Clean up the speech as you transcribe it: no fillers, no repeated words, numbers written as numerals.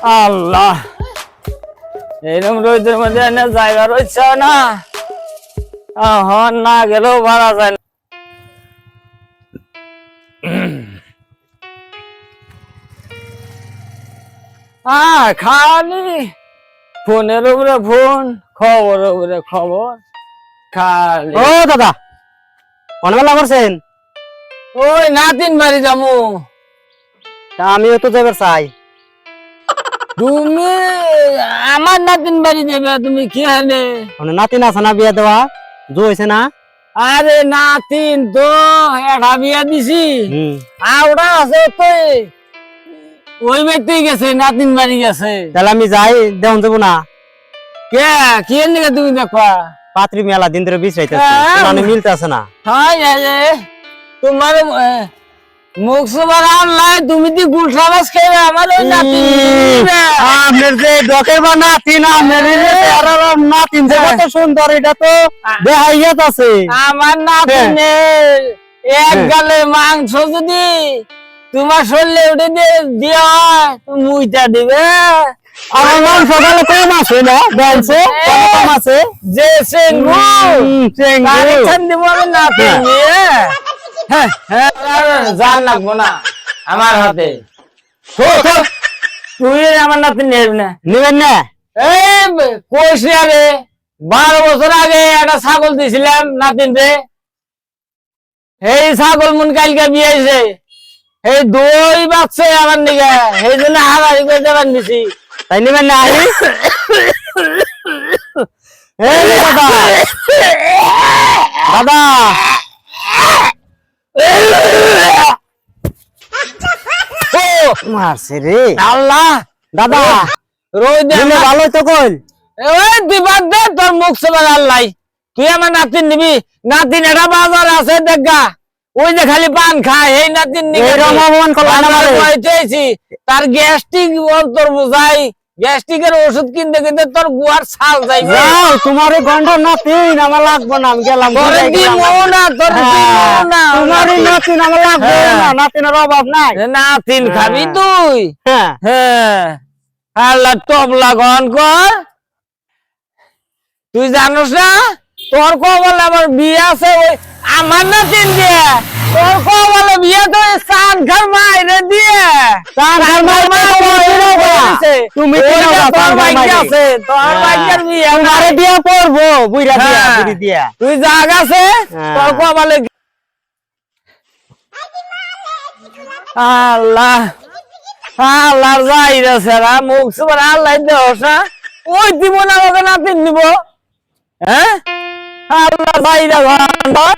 আল্লাহ, এরকম রোদের মধ্যে এনে জায়গা রয়েছে না, না গেলেও ভাড়া যায় না। খালি ফোনের উপরে ফোন, খবরের উপরে খবর খালি। ও দাদা, অনেকবেলা করছেন? ওই নাতিন বাড়ি যাবো। তা আমিও তো যাবার চাই। তুমি আমার নাতিন বাড়ি যাবে? তুমি কি হানে? নাতিন আছে না বিয়া দেওয়া? জো হয়েছে না? আরে নাতিন তো একটা বিয়া দিছি, আওটা আছে তো ওই বাড়িতে গেছে, নাতিন বাড়ি গেছে। তাহলে আমি যাই, দেওয়া যাবো না? কে কি এর তুমি দেখবা? পাত্রী মেলা দিন ধরে বিচাইতেছে, মিলতে আছে না। তোমার মুখ সবার আল্লাহ, তুমি কি গুলশাবাস খেয়ে আমার ওই নাতিন আপনার যে ডকের বা নাতিন, আপনার নাতিন যে কত সুন্দর, এটা তো দেখাইয়াত আছে। আমার নাতিনের এক গালে মাংস যদি তোমার শরীরে উঠে দিয়ে মুইটা দিবে। আমার মাংস গালে কম আছে না? বলছে কম আছে যে চেঙ্গু দিব আমি নাতিন নিয়ে। জান লাগবো না আমার হাতে। তুই আমার নাতিন নেব না? নেবেন না? এই কইস আরে 12 বছর আগে একটা ছাগল দিছিলাম নাতিন রে, এই ছাগল মন কালকে বিয়েছে, এই দই বাচ্চা আমার নিগা, এই জন্য হারারি করে দেবার নিছি। তাই নেবেন না? দাদা দাদা মারছে রে আল্লাহ। দাদা রোদ ভালো তো কইল। ওই দিবার দে তোর মুখ সবার আল্লাহ। তুই আমার নাতিন নিবি? নাতিন এটা বাজার আছে দেখা, ওই যে খালি পান খায়, এই নাতিন নিবি? তার গ্যাস্ট্রিক তোর বুঝাই, গ্যাস্ট্রিকের ওষুধ কিনতে কিনতে তোর গুয়ার ছাল যাইবে। তোমার গন্ডা নাতিন আমার লাগবে না, আমি গেলাম। তোর নাতিন আমার লাগবে না, নাতিনের অভাব নাই। নাতিন খাবি তুই? হ্যাঁ, আল্লাহ তবলা গন কর। তুই জানোস না তোর কবলে আমার বিয়ে আছে, ওই আমার নাতিন দিয়ে। তোর কবলে বিয়ে তো চান ঘর মাইরে দিয়ে, তুমি বিয়ে পড়বো বুইরা দিয়া। তুই জাগ আছে তোর কবলে। আল্লাহ আল্লাহ যাইরা সেরা মুখ সবার আল্লাহ দেওস না, ওই দিব না আমাকে নাতিন নিব। হ্যাঁ, আল্লাহ যাইরা ঘর